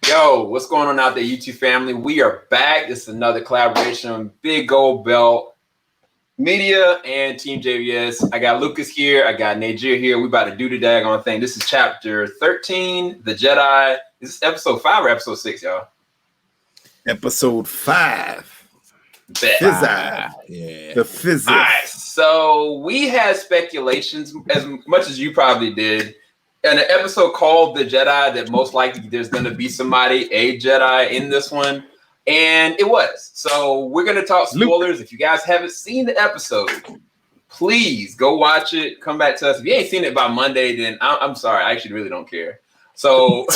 Yo, what's going on out there, YouTube family? We are back. This is another collaboration on Big Gold Belt Media and Team JVS. I got Lucas here. I got Najir here. We about to do the daggone thing. This is chapter 13, The Jedi. Is this episode 5 or episode 6, y'all? Episode 5. Yeah. The physics. All right, so we had speculations as much as you probably did. In an episode called The Jedi, that most likely there's going to be somebody, a Jedi in this one. And it was. So we're going to talk spoilers. If you guys haven't seen the episode, please go watch it. Come back to us. If you ain't seen it by Monday, then I'm sorry. I actually really don't care. So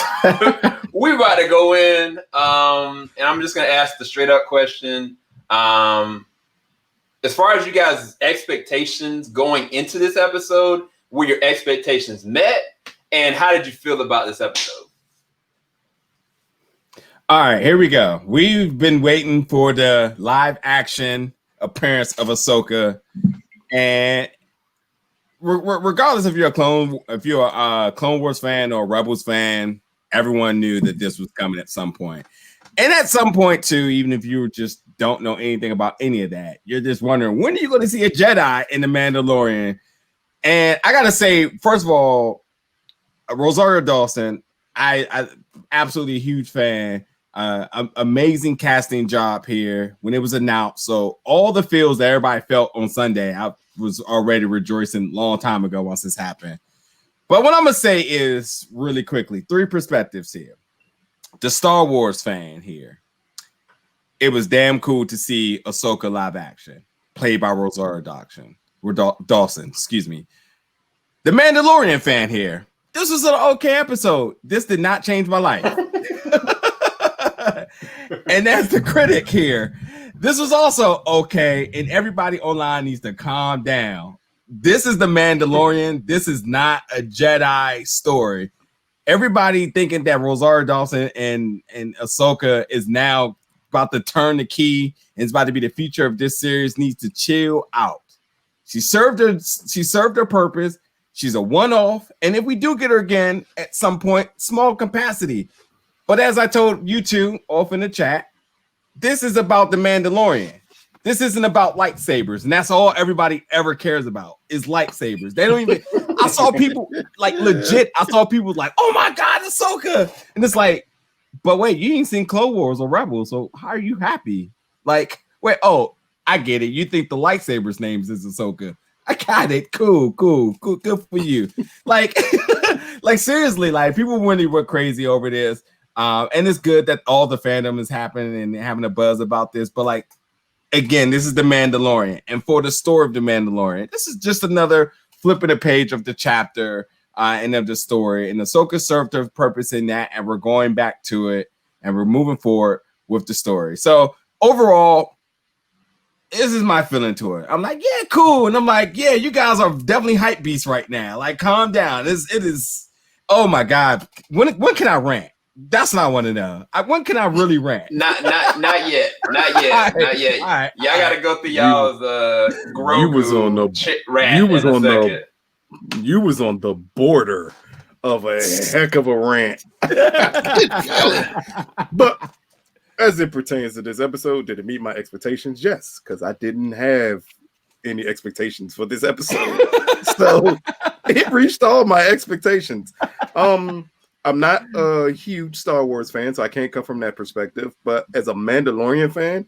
we're about to go in. And I'm just going to ask the straight up question. As far as you guys' expectations going into this episode, were your expectations met? And how did you feel about this episode? All right, here we go. We've been waiting for the live action appearance of Ahsoka, and regardless if you're a Clone Wars fan or a Rebels fan, everyone knew that this was coming at some point. And at some point too, even if you just don't know anything about any of that, you're just wondering, when are you going to see a Jedi in The Mandalorian? And I gotta say, first of all, Rosario Dawson, I absolutely a huge fan. Amazing casting job here when it was announced. So all the feels that everybody felt on Sunday, I was already rejoicing a long time ago once this happened. But what I'm gonna say is really quickly, 3 perspectives here. The Star Wars fan here, it was damn cool to see Ahsoka live action, played by Rosario Dawson. Excuse me. The Mandalorian fan here. This was an okay episode. This did not change my life. And that's the critic here. This was also okay, and everybody online needs to calm down. This is The Mandalorian. This is not a Jedi story. Everybody thinking that Rosario Dawson and Ahsoka is now about to turn the key and it's about to be the future of this series needs to chill out. She served her purpose. She's a one-off, and if we do get her again at some point, small capacity. But as I told you two off in the chat, this is about The Mandalorian. This isn't about lightsabers, and that's all everybody ever cares about is lightsabers. They don't even. I saw people like legit. I saw people like, "Oh my God, Ahsoka!" And it's like, but wait, you ain't seen Clone Wars or Rebels, so how are you happy? Like, wait, oh, I get it. You think the lightsabers' names is Ahsoka? I got it. Cool. Good for you. Like, like seriously, like people really went crazy over this. And it's good that all the fandom is happening and having a buzz about this. But like, again, this is The Mandalorian. And for the story of The Mandalorian, this is just another flipping a page of the chapter and of the story. And Ahsoka served her purpose in that. And we're going back to it and we're moving forward with the story. So overall, this is my feeling to it. I'm like, yeah, cool. And I'm like, yeah, you guys are definitely hype beasts right now. Like, calm down. It is. Oh my God. When can I rant? That's what I want to know. When can I really rant? Not yet. Not yet. All right. Y'all got to go through y'all's Grogu you was on the border of a heck of a rant. But as it pertains to this episode, did it meet my expectations? Yes, because I didn't have any expectations for this episode. So it reached all my expectations. I'm not a huge Star Wars fan, so I can't come from that perspective. But as a Mandalorian fan,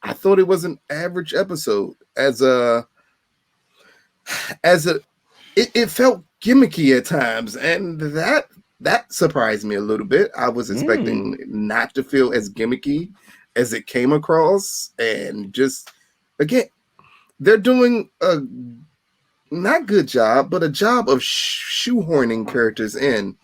I thought it was an average episode. It felt gimmicky at times, and that surprised me a little bit. I was expecting not to feel as gimmicky as it came across. And just, again, they're doing a not good job, but a job of shoehorning characters in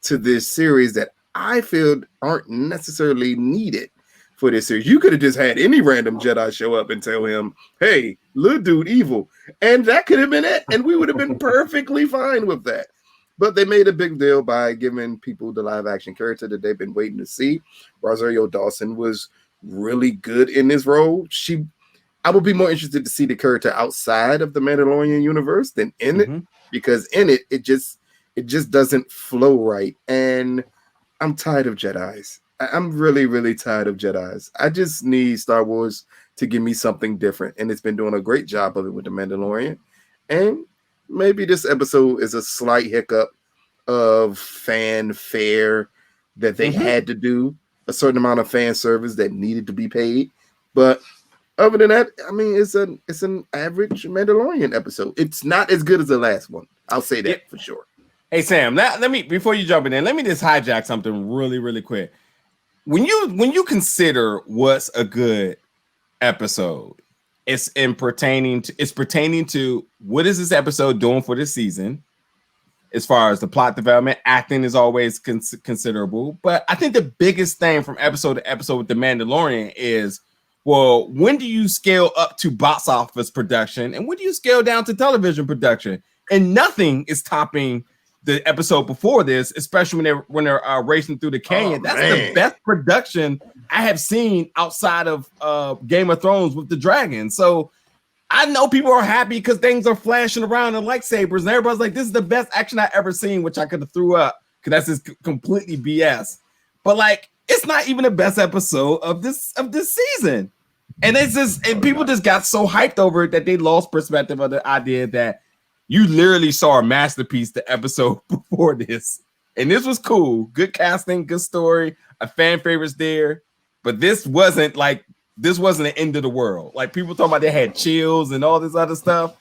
to this series that I feel aren't necessarily needed for this series. You could have just had any random Jedi show up and tell him, hey, little dude evil. And that could have been it. And we would have been perfectly fine with that. But they made a big deal by giving people the live action character that they've been waiting to see. Rosario Dawson was really good in this role. I would be more interested to see the character outside of the Mandalorian universe than in it, because in it just doesn't flow right. And I'm tired of Jedis. I'm really, really tired of Jedis. I just need Star Wars to give me something different, and it's been doing a great job of it with The Mandalorian. And maybe this episode is a slight hiccup of fanfare that they had to do, a certain amount of fan service that needed to be paid. But other than that, I mean, it's an average Mandalorian episode. It's not as good as the last one. I'll say that for sure. Hey Sam, let me, before you jump in there, let me just hijack something really, really quick. When you consider what's a good episode, it's pertaining to what is this episode doing for this season, as far as the plot development. Acting is always considerable, but I think the biggest thing from episode to episode with The Mandalorian is, well, when do you scale up to box office production and when do you scale down to television production? And nothing is topping the episode before this, especially when they're racing through the canyon. That's the best production I have seen outside of Game of Thrones with the dragon. So I know people are happy because things are flashing around in lightsabers, and everybody's like, "This is the best action I ever seen," which I could have threw up because that's just completely BS. But like, it's not even the best episode of this season, and it's just, and people just got so hyped over it that they lost perspective of the idea that you literally saw a masterpiece the episode before this. And this was cool. Good casting, good story, a fan favorites there. But this wasn't the end of the world. Like, people talking about they had chills and all this other stuff.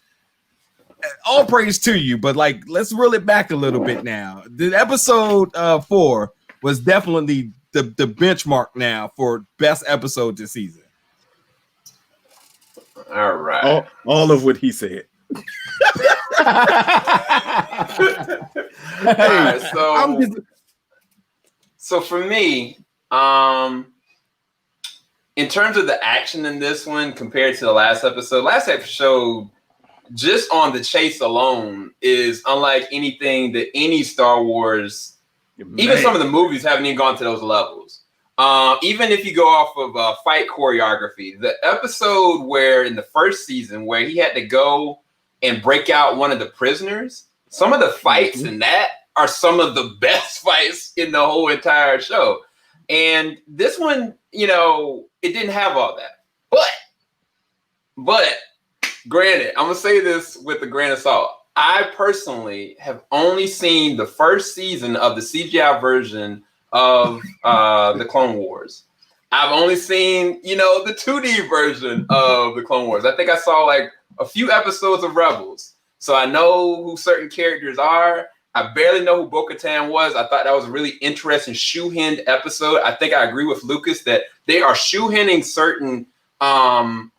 All praise to you, but like, let's reel it back a little bit now. The episode 4 was definitely the benchmark now for best episode this season. All right. All of what he said. Hey, so for me, in terms of the action in this one compared to the last episode, just on the chase alone, is unlike anything that any Star Wars, even some of the movies haven't even gone to those levels. Even if you go off of fight choreography, the episode where in the first season where he had to go and break out one of the prisoners, some of the fights in that are some of the best fights in the whole entire show. And this one, it didn't have all that. But granted, I'm gonna say this with a grain of salt. I personally have only seen the first season of the CGI version of the Clone Wars. I've only seen, the 2D version of the Clone Wars. I think I saw like a few episodes of Rebels. So I know who certain characters are. I barely know who Bo-Katan was. I thought that was a really interesting shoe-hinned episode. I think I agree with Lucas that they are shoe-hinning certain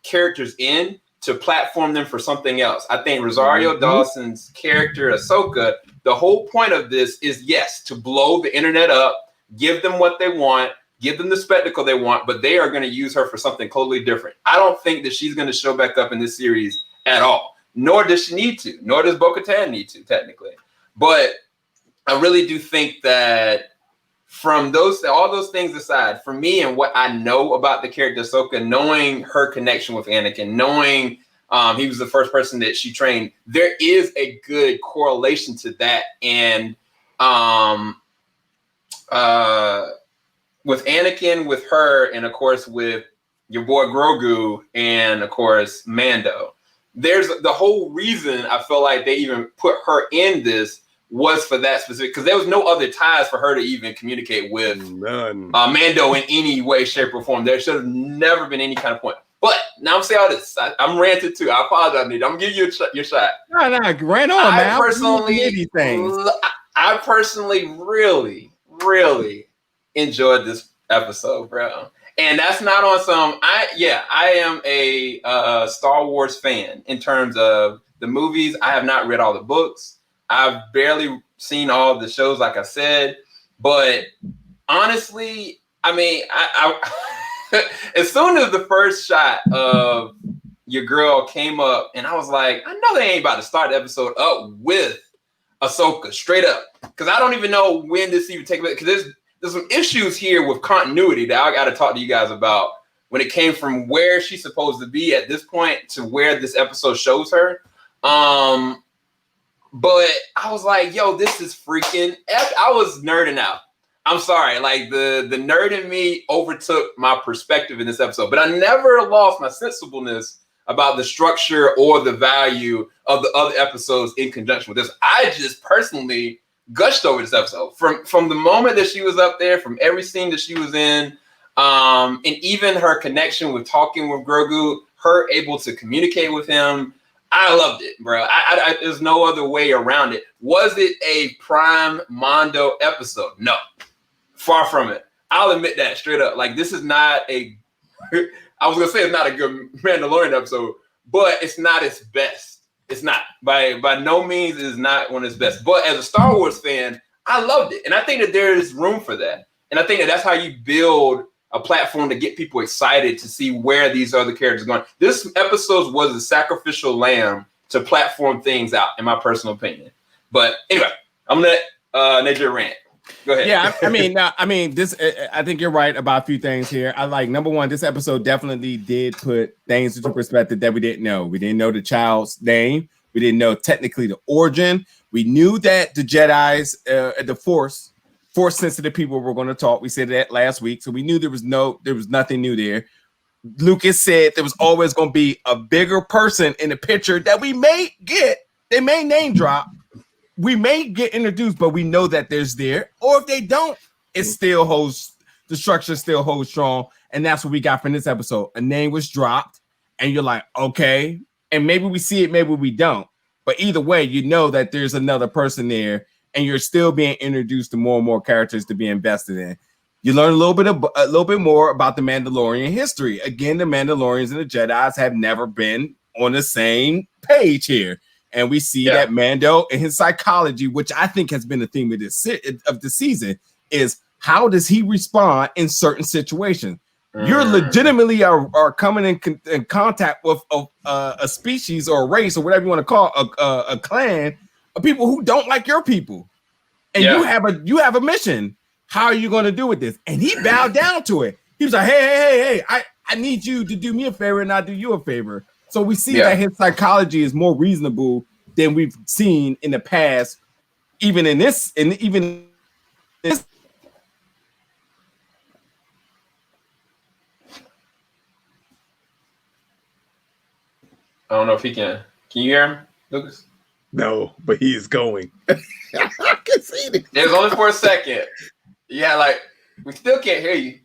characters in to platform them for something else. I think Rosario Dawson's character, Ahsoka, the whole point of this is, yes, to blow the internet up, give them what they want, give them the spectacle they want, but they are going to use her for something totally different. I don't think that she's going to show back up in this series at all, nor does she need to, nor does Bo-Katan need to, technically. But I really do think that from all those things aside, for me and what I know about the character Ahsoka, knowing her connection with Anakin, knowing he was the first person that she trained, there is a good correlation to that. And with Anakin, with her, and of course with your boy Grogu, and of course Mando, there's the whole reason I feel like they even put her in this was for that specific, because there was no other ties for her to even communicate with Mando in any way, shape, or form. There should have never been any kind of point. But now I'm saying all this. I'm ranted too. I apologize, Nate. I'm gonna give you your shot. No, ran on, man. I personally really, really enjoyed this episode, bro. And that's not on some. I am a Star Wars fan in terms of the movies. I have not read all the books. I've barely seen all of the shows, like I said. But honestly, I mean, I as soon as the first shot of your girl came up, and I was like, I know they ain't about to start the episode up with Ahsoka straight up, because I don't even know when this even takes place. Because there's some issues here with continuity that I got to talk to you guys about when it came from where she's supposed to be at this point to where this episode shows her. But I was like, yo, this is freaking I was nerding out. I'm sorry, like the nerd in me overtook my perspective in this episode, but I never lost my sensibleness about the structure or the value of the other episodes in conjunction with this. I just personally gushed over this episode from the moment that she was up there, from every scene that she was in, and even her connection with talking with Grogu, her able to communicate with him. I loved it, bro. There's no other way around it. Was it a prime Mondo episode? No, far from it. I'll admit that straight up. Like, this is not a, I was gonna say it's not a good Mandalorian episode, but it's not its best. It's not. By no means is not one of its best. But as a Star Wars fan, I loved it. And I think that there is room for that. And I think that that's how you build a platform to get people excited to see where these other characters are going. This episode was a sacrificial lamb to platform things out, in my personal opinion. But anyway, I'm gonna let Nature rant. Go ahead. Yeah, this. I think you're right about a few things here. I like, number one, this episode definitely did put things into perspective that we didn't know. We didn't know the child's name. We didn't know technically the origin. We knew that the Jedi's, the Force sensitive people were going to talk. We said that last week, so we knew there was nothing new there. Lucas said there was always going to be a bigger person in the picture that we may get. They may name drop. We may get introduced, but we know that there's there. Or if they don't, it still holds, the structure still holds strong. And that's what we got from this episode. A name was dropped, and you're like, okay. And maybe we see it, maybe we don't. But either way, you know that there's another person there, and you're still being introduced to more and more characters to be invested in. You learn a little bit more about the Mandalorian history. Again, the Mandalorians and the Jedis have never been on the same page here. And we see that Mando and his psychology, which I think has been the theme of the season, is how does he respond in certain situations? You're legitimately are coming in contact with a species or a race or whatever you want to call a clan of people who don't like your people, and you have a mission. How are you going to do with this? And he bowed down to it. He was like, hey, I need you to do me a favor and I'll do you a favor. So we see that his psychology is more reasonable than we've seen in the past, even in this. I don't know if he can. Can you hear him, Lucas? No, but he is going. I can see it. It was only for a second. Yeah, like, we still can't hear you.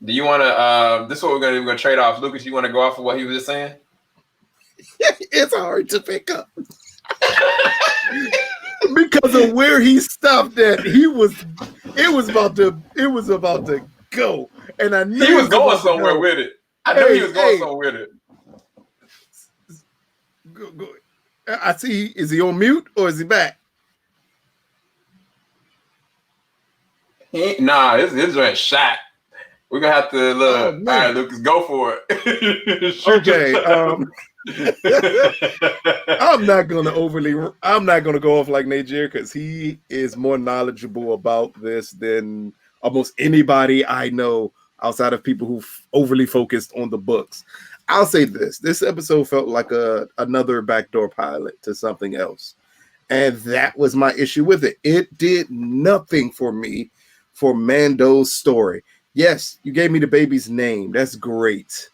Do you want to? This is what we're gonna do. We're gonna trade off. Lucas, you want to go off of what he was just saying? It's hard to pick up because of where he stopped at. It was about to go, and I knew he was going somewhere with it. I knew he was going somewhere with it. Go. I see. Is he on mute or is he back? Nah, his joint shot. We're gonna have to look. All right, Lucas, go for it. Okay. I'm not gonna go off like Najir because he is more knowledgeable about this than almost anybody I know outside of people who overly focused on the books. I'll say this episode felt like another backdoor pilot to something else. And that was my issue with it. It did nothing for me for Mando's story. Yes, you gave me the baby's name. That's great.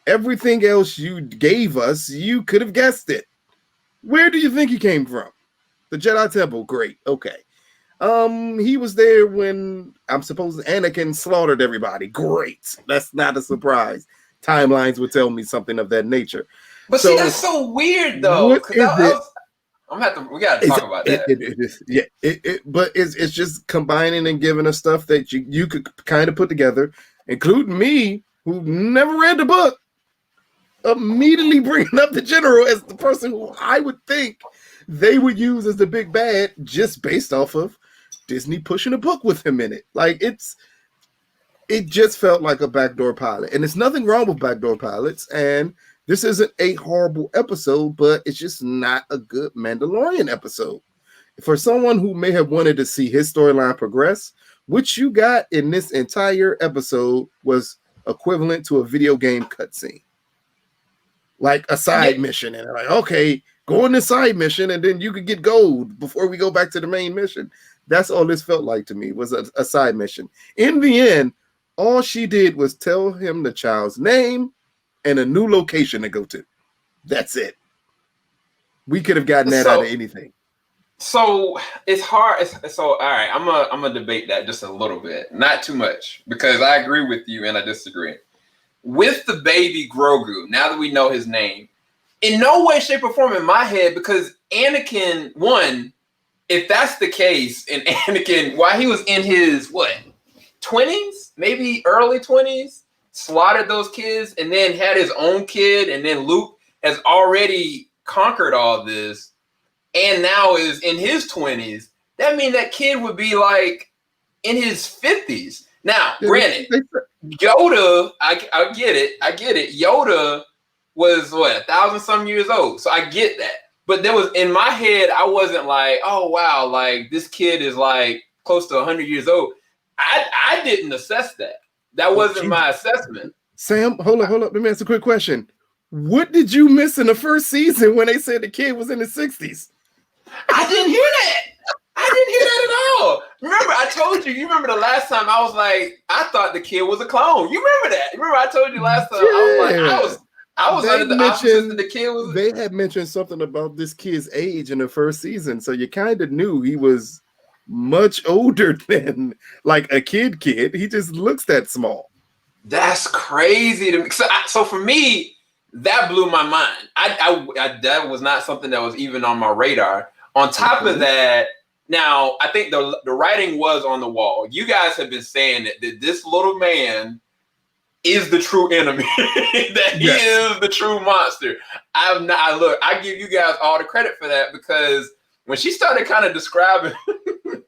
Everything else you gave us, you could have guessed it. Where do you think he came from? The Jedi Temple. Great. Okay. He was there when I'm supposed Anakin slaughtered everybody. Great. That's not a surprise. Timelines would tell me something of that nature. But see, that's so weird though. We gotta talk about that. But it's just combining and giving us stuff that you could kind of put together, including me, who never read the book, immediately bringing up the general as the person who I would think they would use as the big bad just based off of Disney pushing a book with him in it. Like it just felt like a backdoor pilot. And there's nothing wrong with backdoor pilots. And this isn't a horrible episode, but it's just not a good Mandalorian episode. For someone who may have wanted to see his storyline progress, what you got in this entire episode was equivalent to a video game cutscene. Like a side mission. And like, okay, Go on this side mission, and then you could get gold before we go back to the main mission. That's all this felt like to me, was a side mission. In the end, all she did was tell him the child's name and a new location to go to. That's it. We could have gotten that out of anything. So it's hard. So all right, I'm gonna debate that just a little bit, not too much, because I agree with you and I disagree. With the baby Grogu, now that we know his name, in no way, shape, or form in my head, because Anakin, one, if that's the case, and Anakin, while he was in his 20s, maybe early 20s, slaughtered those kids and then had his own kid, and then Luke has already conquered all this and now is in his 20s, that means that kid would be like in his 50s. Now, granted, Yoda, I get it. Yoda was 1,000-some years old. So I get that. But there was, in my head, I wasn't like, oh wow, like this kid is like close to 100 years old. I didn't assess that. That wasn't my assessment. Sam, hold up. Let me ask a quick question. What did you miss in the first season when they said the kid was in his 60s? I didn't hear that. I didn't hear that at all. Remember, I told you. You remember the last time I was like, I thought the kid was a clone. You remember that? Remember I told you last time? Yeah. I was under the option that the kid was. They had mentioned something about this kid's age in the first season, so you kind of knew he was much older than like a kid. He just looks that small. That's crazy to me. So for me, that blew my mind. I that was not something that was even on my radar. On top of that, now I think the writing was on the wall. You guys have been saying that this little man is the true enemy, that he is the true monster. I give you guys all the credit for that, because when she started kind of describing, like,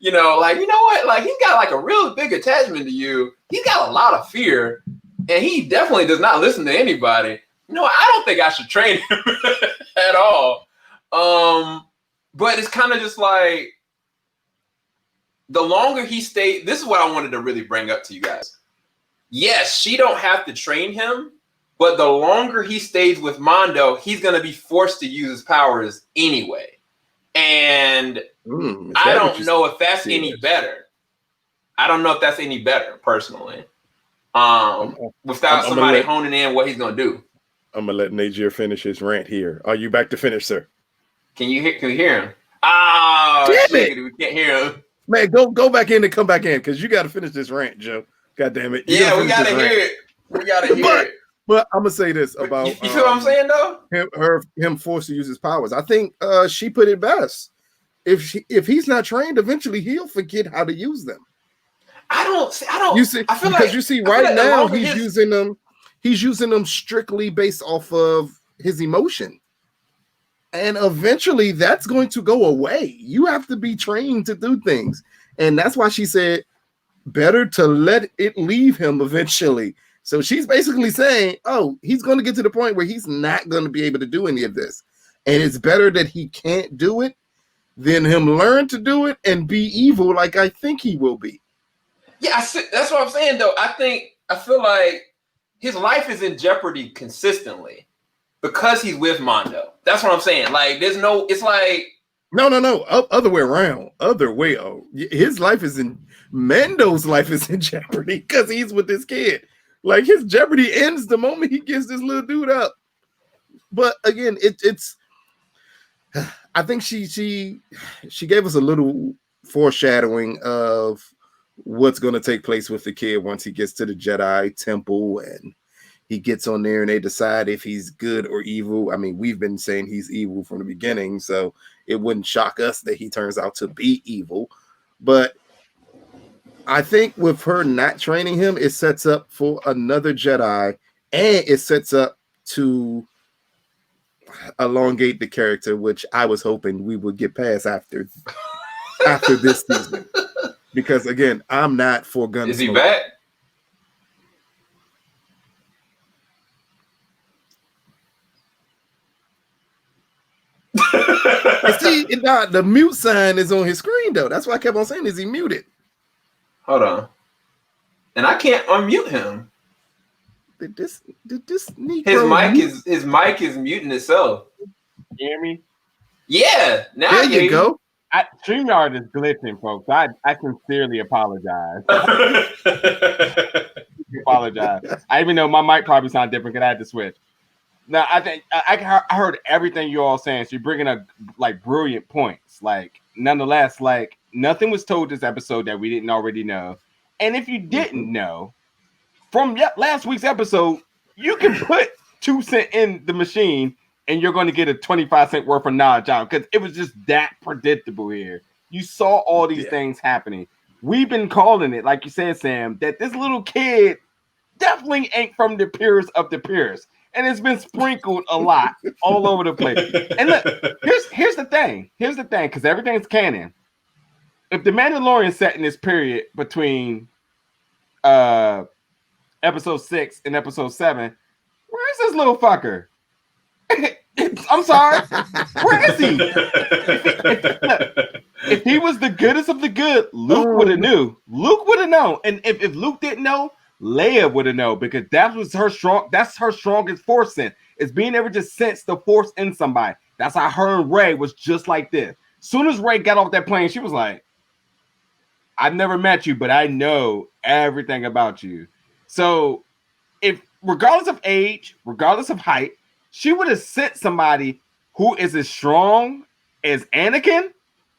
you know what, like he's got like a real big attachment to you. He's got a lot of fear, and he definitely does not listen to anybody. I don't think I should train him at all. But it's kind of just like, the longer he stayed, this is what I wanted to really bring up to you guys. Yes, she don't have to train him, but the longer he stays with Mando, he's going to be forced to use his powers anyway. And I don't know if that's any better. I don't know if that's any better, personally. Without somebody honing in what he's going to do. I'm going to let Najir finish his rant here. Are you back to finish, sir? Can we hear him? Oh, shit, we can't hear him. Man, go back in and come back in, because you got to finish this rant, Joe. God damn it. We got to hear it. We got to hear it. But I'm going to say this about... You feel what I'm saying, though? Him forced to use his powers. I think she put it best. If he's not trained, eventually he'll forget how to use them. I don't. You see, because you see, right now he's using them. He's using them strictly based off of his emotion. And eventually that's going to go away. You have to be trained to do things. And that's why she said, better to let it leave him eventually. So she's basically saying, oh, he's going to get to the point where he's not going to be able to do any of this. And it's better that he can't do it than him learn to do it and be evil like I think he will be. Yeah, that's what I'm saying, though. I feel like his life is in jeopardy consistently because he's with Mando. That's what I'm saying. Like, it's like... No. Other way around. His life is Mando's life is in jeopardy because he's with this kid. Like, his jeopardy ends the moment he gives this little dude up. But again, it's... I think she gave us a little foreshadowing of what's going to take place with the kid once he gets to the Jedi temple and he gets on there and they decide if he's good or evil. I mean, we've been saying he's evil from the beginning, so it wouldn't shock us that he turns out to be evil. But I think with her not training him, it sets up for another Jedi, and it sets up to elongate the character, which I was hoping we would get past after this season. Because again, I'm not for Gunsmoke. Is he back? See, the mute sign is on his screen though. That's why I kept on saying, is he muted? Hold on. And I can't unmute him. Did this Negro his mic is muting itself. You hear me? Yeah, now There you go. StreamYard is glitching, folks. I sincerely apologize. Apologize. I even know my mic probably sound different because I had to switch. Now I think I heard everything you all saying. So you're bringing up like brilliant points. Like nonetheless, like nothing was told this episode that we didn't already know. And if you didn't know from last week's episode, you can put 2 cents in the machine and you're going to get a 25 cent worth of knowledge out because it was just that predictable here. You saw all these things happening. We've been calling it, like you said, Sam, that this little kid definitely ain't from the peers of the peers. And it's been sprinkled a lot all over the place. And look, here's the thing. Here's the thing, because everything's canon. If the Mandalorian set in this period between episode 6 and episode 7, where is this little fucker? I'm sorry. Where is he? If he was the goodest of the good, Luke would have knew. Luke would have known. And if Luke didn't know, Leia would have known because that's her strongest force sense. It's being able to sense the force in somebody. That's how her and Rey was just like this. Soon as Rey got off that plane, she was like, I've never met you, but I know everything about you. So if regardless of age, regardless of height, she would have sent somebody who is as strong as Anakin,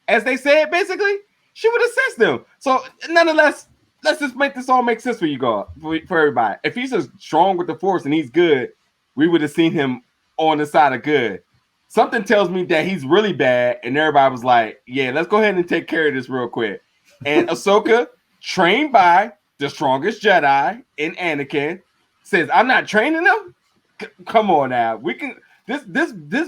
as they said, basically. She would have sent them. So nonetheless, let's just make this all make sense for you guys, for everybody. If he's as strong with the Force and he's good, we would have seen him on the side of good. Something tells me that he's really bad, and everybody was like, yeah, let's go ahead and take care of this real quick. And Ahsoka, trained by the strongest Jedi in Anakin, says, I'm not training him? Come on now. We can this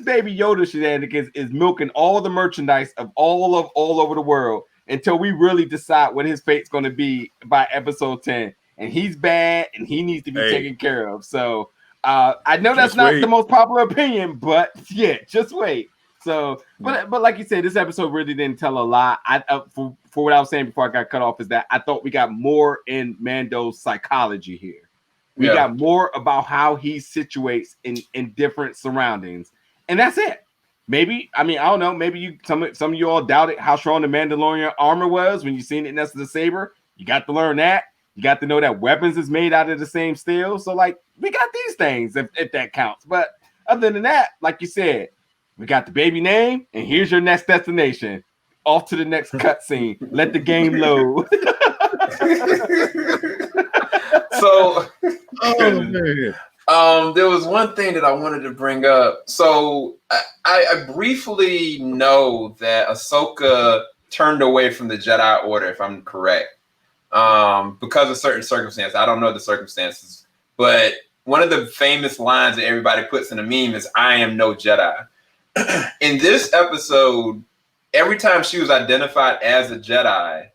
baby Yoda shenanigans is milking all the merchandise of all over the world until we really decide what his fate's going to be by episode 10. And he's bad and he needs to be taken care of. So I know that's not the most popular opinion, but yeah, just wait. So, but like you said, this episode really didn't tell a lot. For what I was saying before I got cut off is that I thought we got more in Mando's psychology here. We got more about how he situates in different surroundings, and that's it. Maybe I don't know. Maybe some of you all doubted how strong the Mandalorian armor was when you seen it next to the saber. You got to learn that. You got to know that weapons is made out of the same steel. So like we got these things if that counts. But other than that, like you said, we got the baby name, and here's your next destination. Off to the next cutscene. Let the game load. So, there was one thing that I wanted to bring up. So, I briefly know that Ahsoka turned away from the Jedi Order, if I'm correct, because of certain circumstances. I don't know the circumstances, but one of the famous lines that everybody puts in a meme is, I am no Jedi. In this episode, every time she was identified as a Jedi,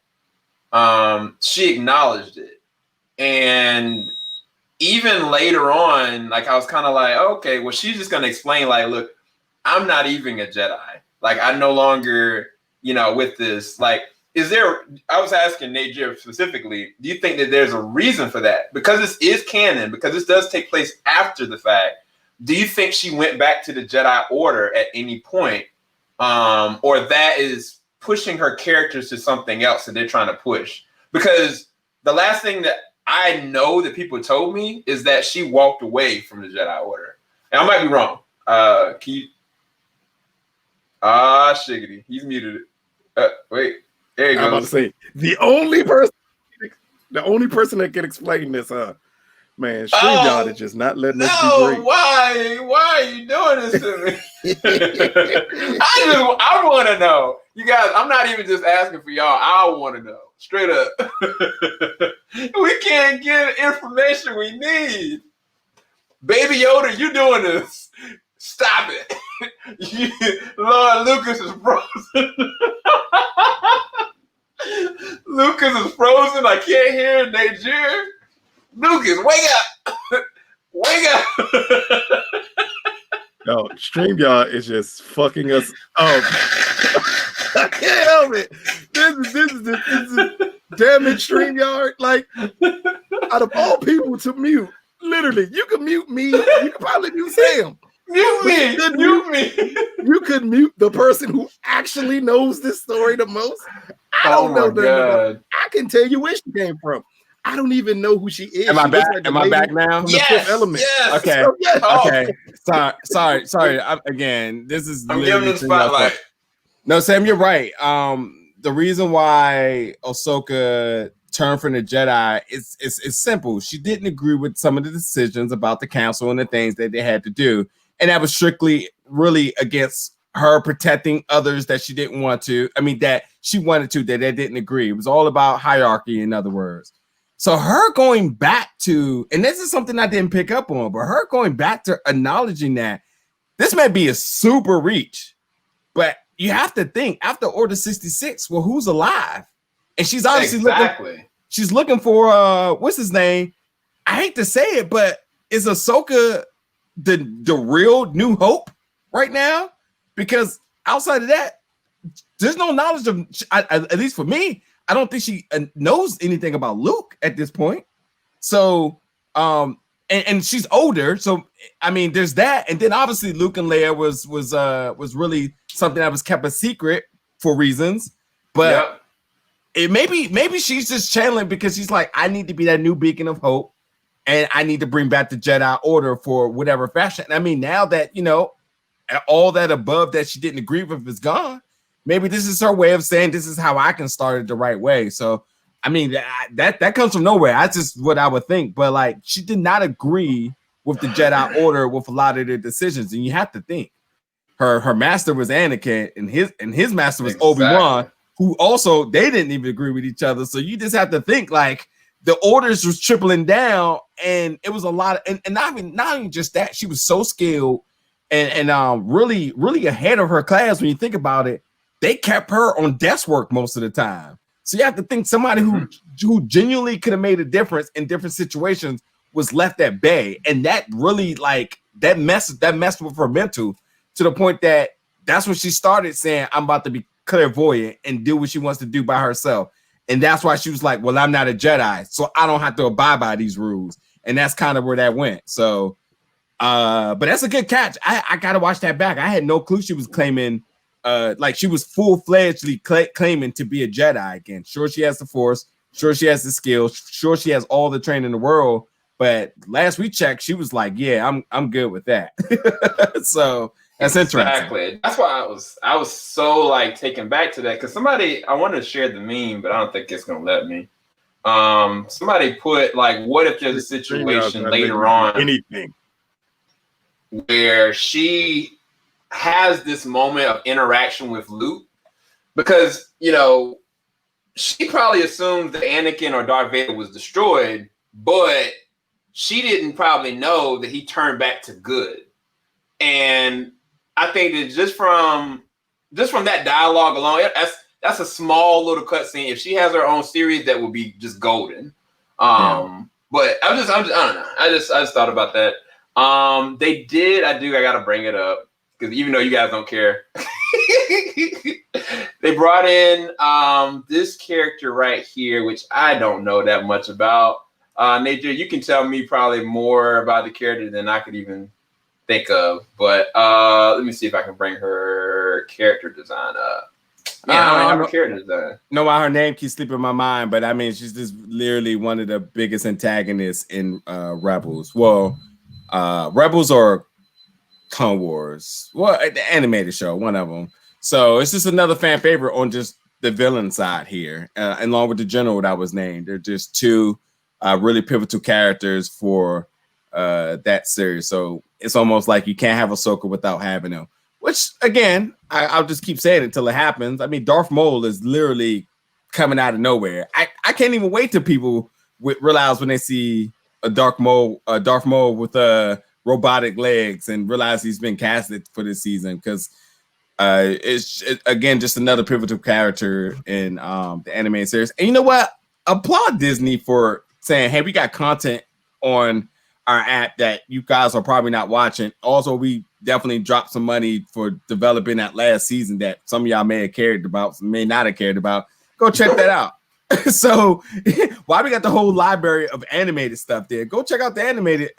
she acknowledged it. And even later on, like I was kind of like, okay, well, she's just going to explain, like, look, I'm not even a Jedi. Like, I'm no longer, with this. Like, I was asking Nate Jib specifically, do you think that there's a reason for that? Because this is canon, because this does take place after the fact. Do you think she went back to the Jedi Order at any point? Or that is pushing her characters to something else that they're trying to push? Because the last thing that I know that people told me is that she walked away from the Jedi Order. And I might be wrong. Shiggity. He's muted it. Wait, there you go. I'm about to say, the only person that can explain this, man, StreamYard is just not letting us be great. Why are you doing this to me? I want to know. You guys, I'm not even just asking for y'all. I want to know. Straight up. We can't get information we need. Baby Yoda, you doing this. Stop it. Lord, Lucas is frozen. Lucas is frozen. I can't hear Niger. Lucas, wake up! Wake up! No, StreamYard is just fucking us up. I can't help it. This is damn it, StreamYard. Like, out of all people to mute, literally, you can mute me. You can probably mute Sam. Mute me. Mute me. You could mute the person who actually knows this story the most. I Oh don't know my nothing about God. it. I can tell you where she came from. I don't even know who she is. Am I She looks back? like the Am I lady back now? from the Fifth Element. Yes. Okay. So, yes. Oh. Okay. Sorry. Again, this is I'm giving them spotlight. No, Sam, you're right. The reason why Ahsoka turned from the Jedi is simple. She didn't agree with some of the decisions about the council and the things that they had to do, and that was strictly really against her protecting others that she didn't want to. I mean, that she wanted to, that they didn't agree. It was all about hierarchy, in other words. So her going back to, and this is something I didn't pick up on, but her going back to acknowledging that this may be a super reach, but you have to think after Order 66, well, who's alive? And she's obviously looking for what's his name? I hate to say it, but is Ahsoka the real New Hope right now? Because outside of that, there's no knowledge of, at least for me, I don't think she knows anything about Luke at this point. So, and she's older, so I mean, there's that, and then obviously Luke and Leia was really something that was kept a secret for reasons, but it maybe she's just channeling because she's like, I need to be that new beacon of hope, and I need to bring back the Jedi Order for whatever fashion. I mean, now that all that above that she didn't agree with is gone, maybe this is her way of saying this is how I can start it the right way. So. I mean, that comes from nowhere. That's just what I would think. But like, she did not agree with the Jedi Order with a lot of their decisions, and you have to think her master was Anakin, and his master was Obi-Wan, who also they didn't even agree with each other. So you just have to think like the orders was tripling down, and it was a lot. And not even just that, she was so skilled and really really ahead of her class. When you think about it, they kept her on desk work most of the time. So you have to think somebody who genuinely could have made a difference in different situations was left at bay, and that really that messed with her mental to the point that's when she started saying, "I'm about to be clairvoyant and do what she wants to do by herself," and that's why she was like, "Well, I'm not a Jedi, so I don't have to abide by these rules," and that's kind of where that went. So, but that's a good catch. I gotta watch that back. I had no clue she was claiming. She was full-fledgedly claiming to be a Jedi again. Sure, she has the Force. Sure, she has the skills. Sure, she has all the training in the world. But last we checked, she was like, "Yeah, I'm good with that." So that's interesting. Exactly. That's why I was so taken back to that because I wanted to share the meme, but I don't think it's gonna let me. Somebody put what if there's a situation later on anything where she has this moment of interaction with Luke because she probably assumed that Anakin or Darth Vader was destroyed, but she didn't probably know that he turned back to good. And I think that just from that dialogue alone, that's a small little cutscene. If she has her own series, that would be just golden. But I don't know. I just thought about that. I gotta bring it up. Because even though you guys don't care, they brought in this character right here, which I don't know that much about. Nature, you can tell me probably more about the character than I could even think of. But let me see if I can bring her character design up. Yeah, I don't have her character design. No, why her name keeps slipping my mind, but I mean, she's just literally one of the biggest antagonists in Rebels. Well, Rebels are Clone Wars, the animated show, one of them. So it's just another fan favorite on just the villain side here, along with the general that was named. They're just two really pivotal characters for that series. So it's almost like you can't have Ahsoka without having them. Which again, I'll just keep saying it until it happens. I mean, Darth Maul is literally coming out of nowhere. I can't even wait till people realize when they see a Darth Maul with robotic legs and realize he's been casted for this season because it's again just another pivotal character in the animated series. And you know what? Applaud Disney for saying, "Hey, we got content on our app that you guys are probably not watching." Also, we definitely dropped some money for developing that last season that some of y'all may have cared about, may not have cared about. Go check that out. So why we got the whole library of animated stuff there? Go check out the animated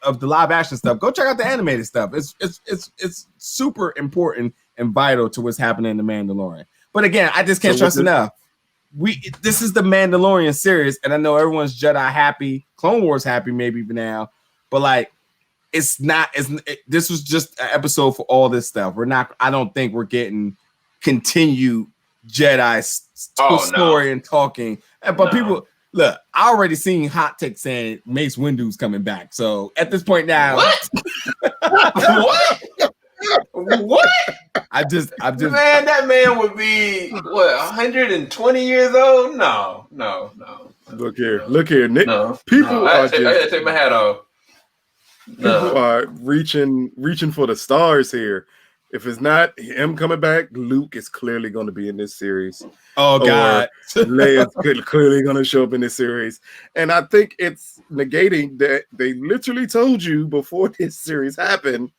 of the live action stuff. Go check out the animated stuff. It's super important and vital to what's happening in the Mandalorian. But again, I just can't stress enough. This is the Mandalorian series, and I know everyone's Jedi happy, Clone Wars happy, maybe even now, but like it's not. This was just an episode for all this stuff. We're not. I don't think we're getting continued Jedi story and talking. But people, look, I already seen hot takes saying Mace Windu's coming back. So at this point now, what? What? I'm just man, that man would be what 120 years old? No. Look here, Nick. No, people I are had to take my hat off. People are reaching for the stars here. If it's not him coming back, Luke is clearly going to be in this series. Oh God, Leia's clearly going to show up in this series, and I think it's negating that they literally told you before this series happened.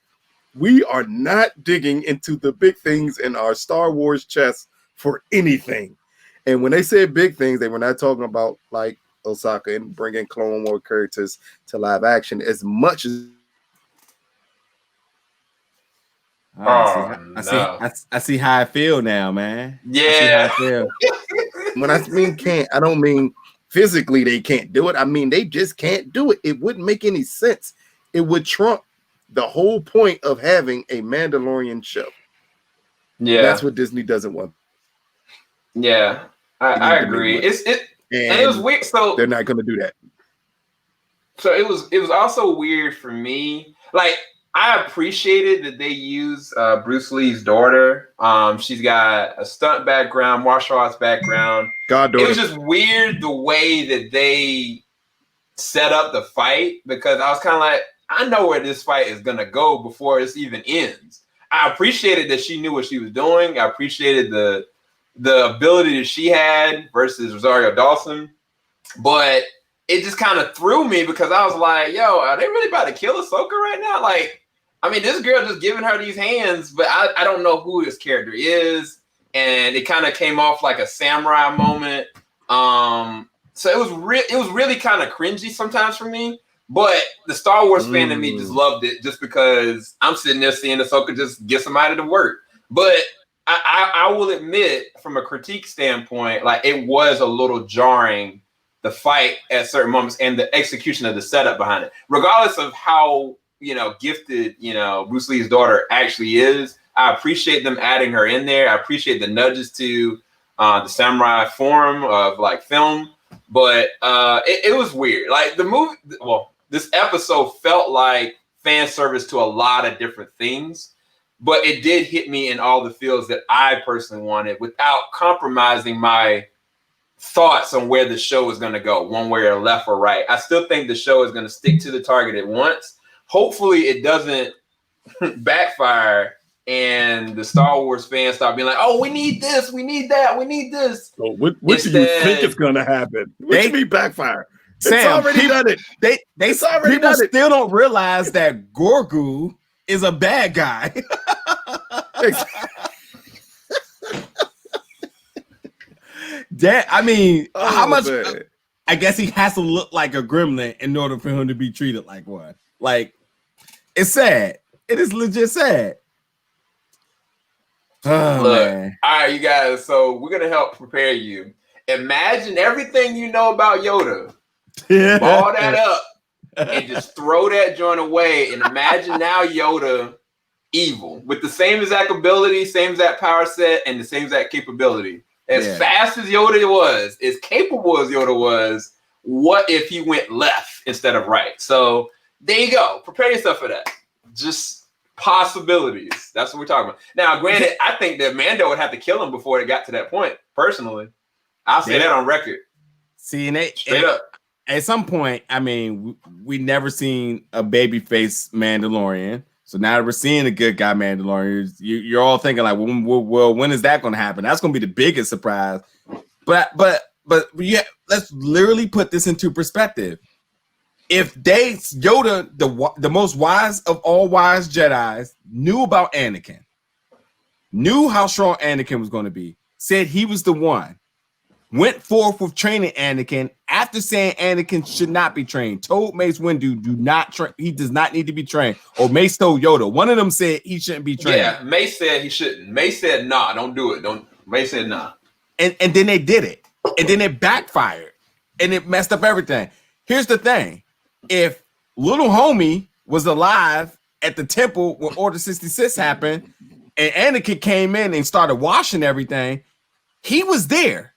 We are not digging into the big things in our Star Wars chest for anything. And when they said big things, they were not talking about like Osaka and bringing Clone Wars characters to live action as much as. I see how I feel now, man. Yeah. I see how I feel. When I mean can't, I don't mean physically they can't do it. I mean they just can't do it. It wouldn't make any sense. It would trump the whole point of having a Mandalorian show. Yeah, that's what Disney doesn't want. Yeah, I agree. And it was weird. So they're not going to do that. So it was also weird for me. Like I appreciated that they used Bruce Lee's daughter. She's got a stunt background, martial arts background. It was just weird the way that they set up the fight because I was kind of like, I know where this fight is going to go before this even ends. I appreciated that she knew what she was doing. I appreciated the ability that she had versus Rosario Dawson. But it just kind of threw me because I was like, yo, are they really about to kill Ahsoka right now? Like, I mean, this girl just giving her these hands, but I don't know who this character is. And it kind of came off like a samurai moment. So it was really kind of cringy sometimes for me. But the Star Wars fan in me just loved it just because I'm sitting there seeing Ahsoka just get somebody to work. But I will admit, from a critique standpoint, like it was a little jarring, the fight at certain moments and the execution of the setup behind it. Regardless of how, gifted, Bruce Lee's daughter actually is, I appreciate them adding her in there. I appreciate the nudges to the samurai form of like film. But it was weird. Like the movie, this episode felt like fan service to a lot of different things, but it did hit me in all the fields that I personally wanted without compromising my thoughts on where the show is going to go, one way or left or right. I still think the show is going to stick to the target it wants. Hopefully it doesn't backfire and the Star Wars fans start being like, oh, we need this, we need that, we need this. So what do you think is going to happen? What do you mean backfire? Sam, it's already done it. People still don't realize that Grogu is a bad guy. How much? Man. I guess he has to look like a gremlin in order for him to be treated like one. Like, it's sad. It is legit sad. Oh, look, man. All right, you guys. So we're gonna help prepare you. Imagine everything you know about Yoda. Ball that up and just throw that joint away. And imagine now Yoda evil with the same exact ability, same exact power set, and the same exact capability. As fast as Yoda was, as capable as Yoda was, what if he went left instead of right? So there you go. Prepare yourself for that. Just possibilities. That's what we're talking about. Now, granted, I think that Mando would have to kill him before it got to that point. Personally, I'll say that on record. See, and straight up. At some point, I mean, we never seen a babyface Mandalorian. So now that we're seeing a good guy Mandalorian, you're all thinking like, well, when is that going to happen? That's going to be the biggest surprise. But yeah, let's literally put this into perspective. If Yoda, the most wise of all wise Jedis, knew about Anakin, knew how strong Anakin was going to be, said he was the one, went forth with training Anakin after saying Anakin should not be trained. Told Mace Windu do not train. He does not need to be trained. Or Mace told Yoda. One of them said he shouldn't be trained. Yeah, Mace said he shouldn't. Mace said, nah, don't do it. Don't. Mace said, nah. And then they did it. And then it backfired. And it messed up everything. Here's the thing. If little homie was alive at the temple when Order 66 happened, and Anakin came in and started washing everything, he was there.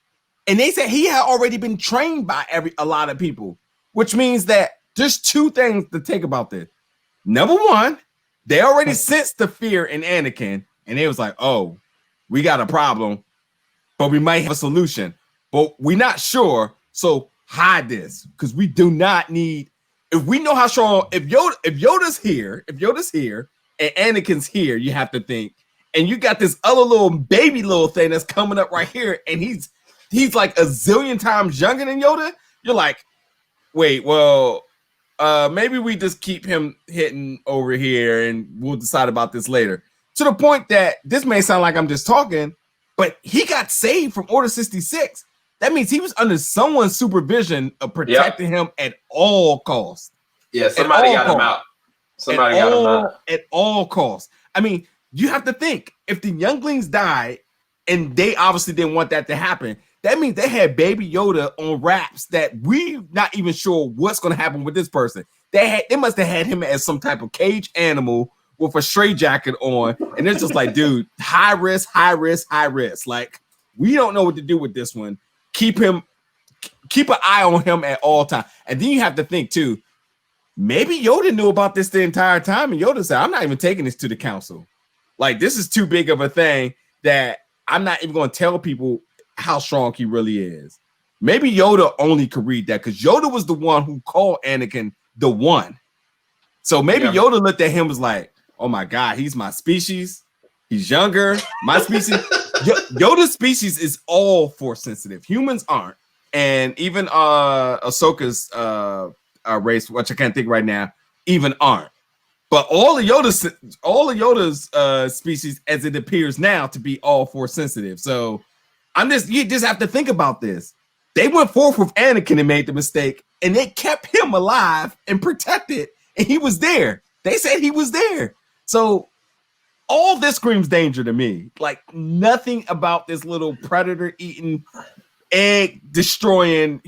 And they said he had already been trained by a lot of people, which means that there's two things to think about this. Number one, they already sensed the fear in Anakin, and they was like, oh, we got a problem, but we might have a solution, but we're not sure. So hide this, because we do not need, if we know how strong, if Yoda's here, and Anakin's here, you have to think, and you got this other little baby little thing that's coming up right here, and he's like a zillion times younger than Yoda. You're like, wait, well, maybe we just keep him hitting over here and we'll decide about this later. To the point that this may sound like I'm just talking, but he got saved from Order 66. That means he was under someone's supervision of protecting him at all costs. Yeah, somebody got him out. Somebody got him out. At all costs. I mean, you have to think, if the younglings died, and they obviously didn't want that to happen, that means they had Baby Yoda on wraps that we're not even sure what's going to happen with this person. They must have had him as some type of cage animal with a straitjacket on, and it's just like, dude, high risk, high risk, high risk. Like, we don't know what to do with this one. Keep an eye on him at all times. And then you have to think too, maybe Yoda knew about this the entire time, and Yoda said, I'm not even taking this to the council. Like, this is too big of a thing that I'm not even going to tell people how strong he really is. Maybe Yoda only could read that, because Yoda was the one who called Anakin the one. So maybe Yoda looked at him and was like, oh my God, he's my species. He's younger. My species. Yoda's species is all force sensitive. Humans aren't. And even Ahsoka's race, which I can't think right now, even aren't. But all of Yoda's species, as it appears now, to be all force sensitive. So you just have to think about this. They went forth with Anakin and made the mistake, and they kept him alive and protected, and he was there. They said he was there. So all this screams danger to me. Like, nothing about this little predator eating, egg destroying,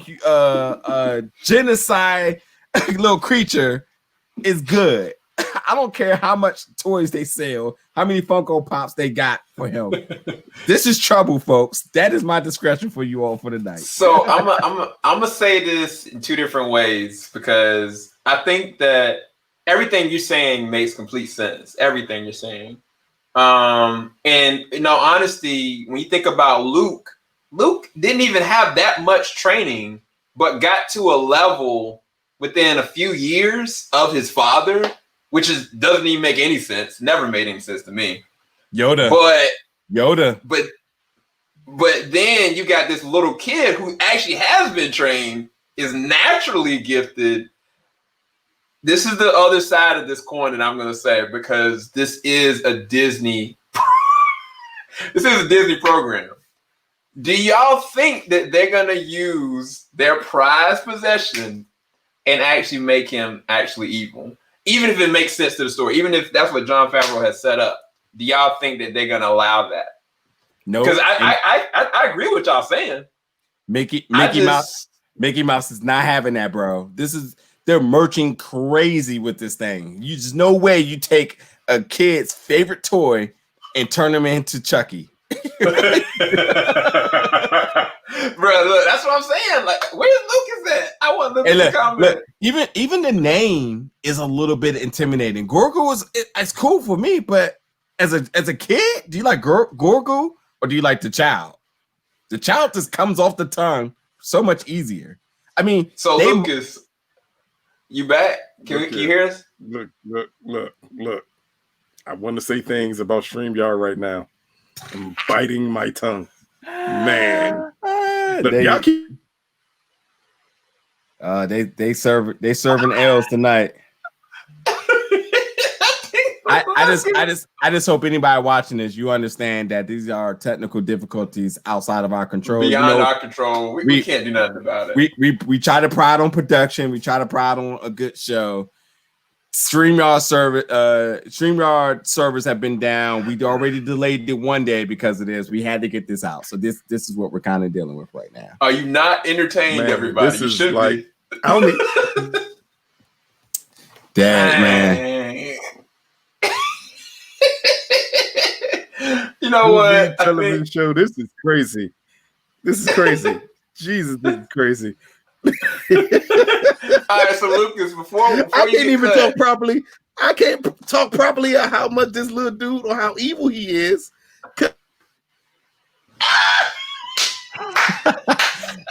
genocide little creature is good. I don't care how much toys they sell, how many Funko Pops they got for him. This is trouble, folks. That is my discretion for you all for the night. So I'm gonna say this in two different ways, because I think that everything you're saying makes complete sense. Everything you're saying. And in all honesty, when you think about Luke didn't even have that much training, but got to a level within a few years of his father, which doesn't even make any sense. Never made any sense to me. Yoda. But then you got this little kid who actually has been trained, is naturally gifted. This is the other side of this coin that I'm going to say, because this is a Disney program. Do y'all think that they're going to use their prized possession and actually make him actually evil? Even if it makes sense to the story, even if that's what Jon Favreau has set up, do y'all think that they're going to allow that? No. Because I agree with y'all saying. Mickey Mouse is not having that, bro. They're merching crazy with this thing. There's no way you take a kid's favorite toy and turn him into Chucky. Bro, look, that's what I'm saying. Like, where's Lucas at? I want Lucas to comment. Look, even the name is a little bit intimidating. Gorgo it's cool for me, but as a kid, do you like Gorgo or do you like the child? The child just comes off the tongue so much easier. I mean, so Lucas, you back? Can you hear us? Look. I want to say things about StreamYard right now. I'm biting my tongue. Man. But y'all keep they serving L's tonight. I just hope anybody watching this, you understand that these are technical difficulties outside of our control. Beyond our control. We can't do nothing about it. We try to pride on production. We try to pride on a good show. StreamYard servers have been down. We already delayed it one day because of this. We had to get this out. So this is what we're kind of dealing with right now. Are you not entertained, everybody? This you is should like, be. I don't need. Dad, man. You know what? Television show. This is crazy. This is crazy. Jesus, this is crazy. All right, so Lucas, before I you can't even cut, talk properly. I can't talk properly on how much this little dude or how evil he is.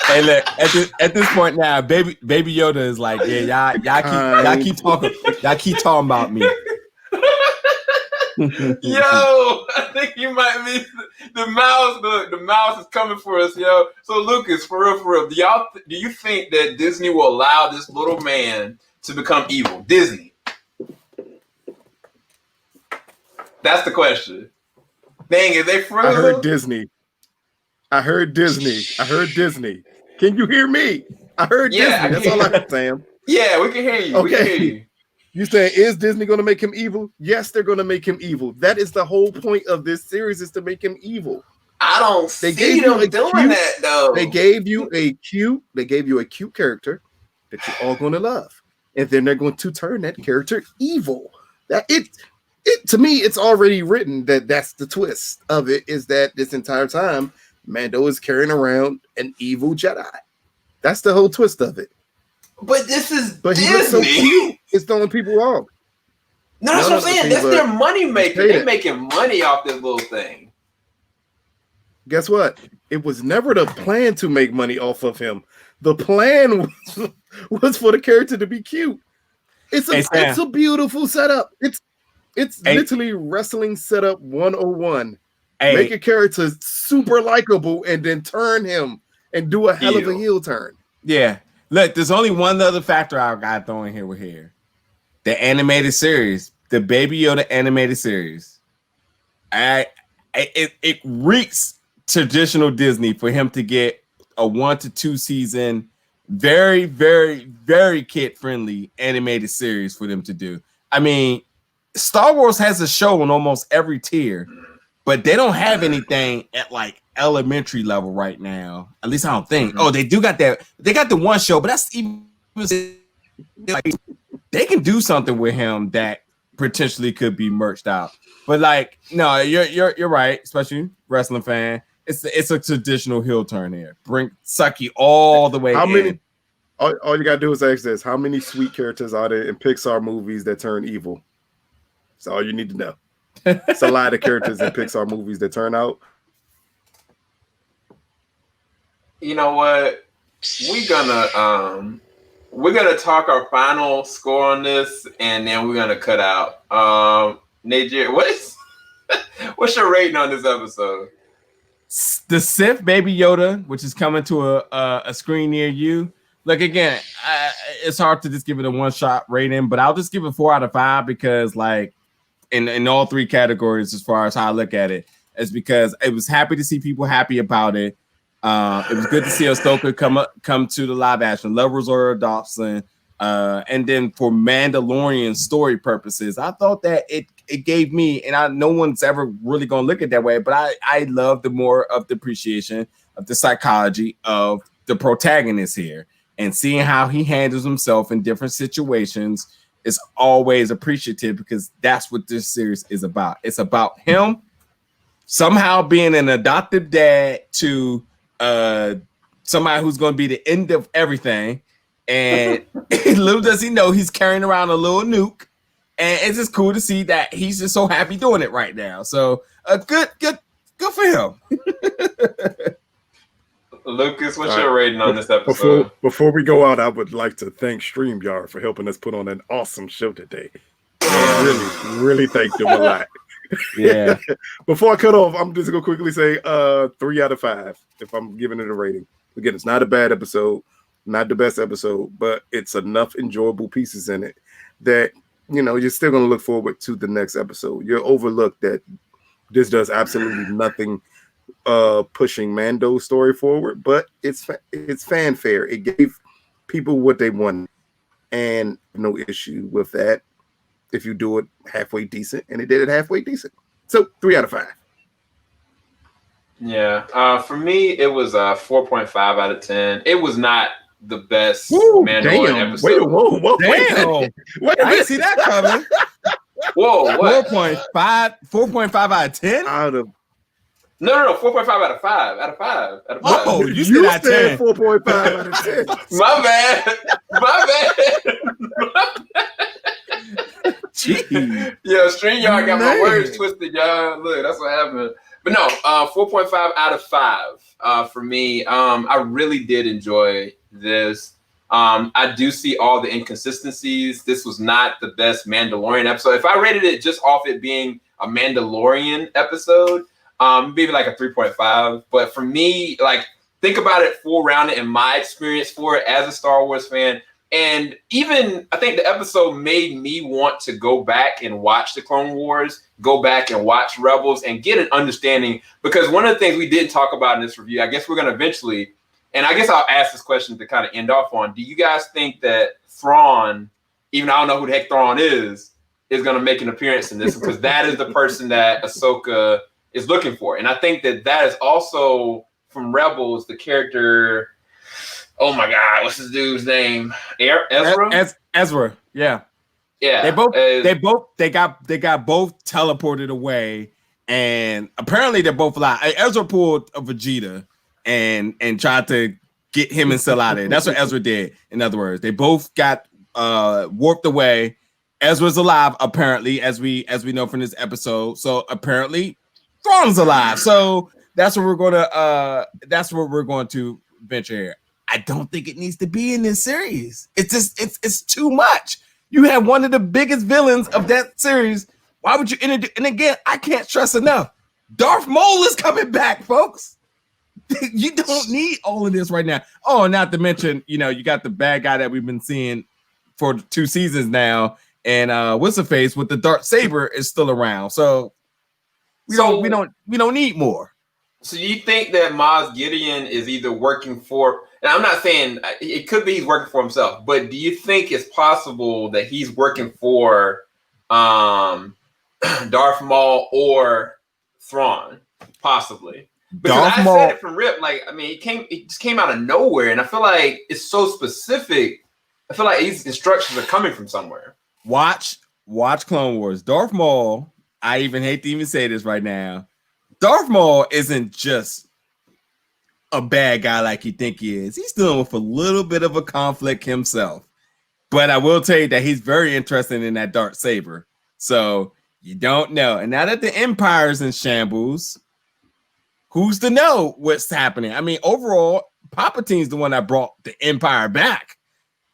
Hey, look, at this point now, baby Yoda is like, yeah, y'all keep talking about me. Yo, I think you might be the mouse. The mouse is coming for us, yo. So Lucas, for real, do you think that Disney will allow this little man to become evil? Disney. That's the question. Dang, is they for real? I heard Disney. Can you hear me? I heard Disney. That's all I can say. Yeah, we can hear you. Okay. We can hear you. You saying, is Disney going to make him evil? Yes, they're going to make him evil. That is the whole point of this series, is to make him evil. I don't see them doing that though. They gave you a cute character that you're all going to love, and then they're going to turn that character evil. That it to me, it's already written that's the twist of it, is that this entire time Mando is carrying around an evil Jedi. That's the whole twist of it. But this is Disney. He looks so cute. It's throwing people off. No, that's what I'm saying. That's their money making. They're making money off this little thing. Guess what? It was never the plan to make money off of him. The plan was for the character to be cute. It's a beautiful setup. It's literally wrestling setup 101. Make a character super likable and then turn him and do a hell of a heel turn. Yeah. Look, there's only one other factor I got throwing here. The animated series, the Baby Yoda animated series. It reeks traditional Disney for him to get a 1 to 2 season, very, very, very kid-friendly animated series for them to do. I mean, Star Wars has a show on almost every tier, but they don't have anything at like elementary level right now. At least I don't think. Oh, they do got that. They got the one show, but that's even like they can do something with him that potentially could be merged out. But like, no, you're right, especially wrestling fan. It's a traditional heel turn here. Bring Sucky all the way. How many? All you gotta do is ask this: how many sweet characters are there in Pixar movies that turn evil? That's all you need to know. It's a lot of characters in Pixar movies that turn out. You know what? We're gonna talk our final score on this, and then we're gonna cut out. Najir, what's your rating on this episode? The Sith Baby Yoda, which is coming to a screen near you. Look, again, it's hard to just give it a one-shot rating, but I'll just give it 4 out of 5 because, like, in all 3 categories, as far as how I look at it, is because it was happy to see people happy about it. It was good to see Ahsoka come to the live action. Love Rosario Dawson, and then for Mandalorian story purposes, I thought that it gave me, and no one's ever really gonna look at it that way, but I love the more of the appreciation of the psychology of the protagonist here, and seeing how he handles himself in different situations is always appreciative because that's what this series is about. It's about him somehow being an adoptive dad to somebody who's going to be the end of everything, and little does he know he's carrying around a little nuke, and it's just cool to see that he's just so happy doing it right now. So good for him. Lucas, what's your rating on this episode? Before we go out, I would like to thank StreamYard for helping us put on an awesome show today. Really thank them a lot. Yeah. Before I cut off, I'm just gonna quickly say 3 out of 5 if I'm giving it a rating. Again, it's not a bad episode, not the best episode, but it's enough enjoyable pieces in it that you're still going to look forward to the next episode. You're overlooked that this does absolutely nothing pushing Mando's story forward, but it's fanfare. It gave people what they wanted, and no issue with that if you do it halfway decent, and it did it halfway decent. So 3 out of 5. Yeah, for me, it was 4.5 out of 10. It was not the best Woo, Mandalorian episode. Damn. Wait a I didn't see that coming. Whoa, what? 4.5 out of 10? Out of No, 4.5 out of 5. Out of 5. Out of 5. Oh, you said out of 10. 4.5 out of 10. My bad. Jeez. Yo, StreamYard got my Man. words twisted, y'all. Look, that's what happened. But no, 4.5 out of 5 for me. I really did enjoy this. I do see all the inconsistencies. This was not the best Mandalorian episode. If I rated it just off it being a Mandalorian episode, maybe like a 3.5. But for me, like, think about it full rounded in my experience for it as a Star Wars fan. And even I think the episode made me want to go back and watch the Clone Wars, go back and watch Rebels and get an understanding. Because one of the things we did talk about in this review, I guess we're going to eventually, and I guess I'll ask this question to kind of end off on. Do you guys think that Thrawn, even though I don't know who the heck Thrawn is going to make an appearance in this? Because that is the person that Ahsoka is looking for. And I think that is also from Rebels, the character. Oh my God, what's this dude's name? Ezra? Ezra, yeah. Yeah. They got both teleported away, and apparently they're both alive. Ezra pulled a Vegeta and tried to get him and Cell out of there. That's what Ezra did. In other words, they both got warped away. Ezra's alive, apparently, as we know from this episode. So apparently Thrawn's alive. So that's what we're going to venture here. I don't think it needs to be in this series. It's just it's too much. You have one of the biggest villains of that series. Why would you introduce? And again, I can't stress enough. Darth Maul is coming back, folks. You don't need all of this right now. Oh, not to mention, you got the bad guy that we've been seeing for 2 seasons now, and what's the face with the dark saber is still around. So we don't need more. So you think that Maz Gideon is either working for? And I'm not saying it could be he's working for himself, but do you think it's possible that he's working for Darth Maul or Thrawn? Possibly. Because I said it from rip. Like, I mean, it just came out of nowhere. And I feel like it's so specific. I feel like these instructions are coming from somewhere. Watch Clone Wars. Darth Maul, I even hate to even say this right now. Darth Maul isn't just a bad guy like you think he is. He's dealing with a little bit of a conflict himself. But I will tell you that he's very interested in that dark saber. So you don't know. And now that the Empire's in shambles, who's to know what's happening? I mean, overall, Palpatine's the one that brought the Empire back.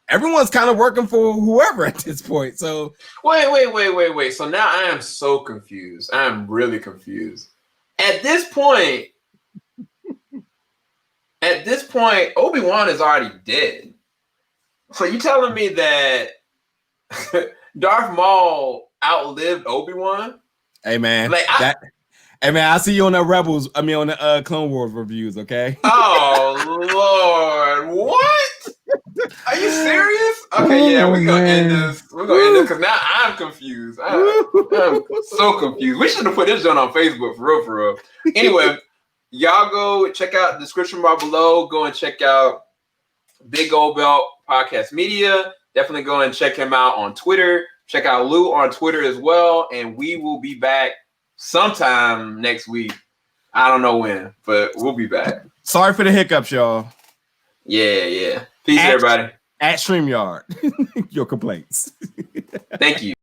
Everyone's kind of working for whoever at this point. So wait. So now I am so confused. I am really confused. At this point, Obi-Wan is already dead. So you telling me that Darth Maul outlived Obi-Wan? Hey man, I see you on the Rebels. I mean on the Clone Wars reviews, okay? Oh Lord, what? Are you serious? Okay, yeah, we're gonna end this. We're gonna end this because now I'm confused. I'm so confused. We should have put this joint on Facebook for real. Anyway. Y'all go check out the description bar below. Go and check out Big Old Belt Podcast Media. Definitely go and check him out on Twitter. Check out Lou on Twitter as well. And we will be back sometime next week. I don't know when, but we'll be back. Sorry for the hiccups, y'all. Yeah. Peace, everybody. At StreamYard. Your complaints. Thank you.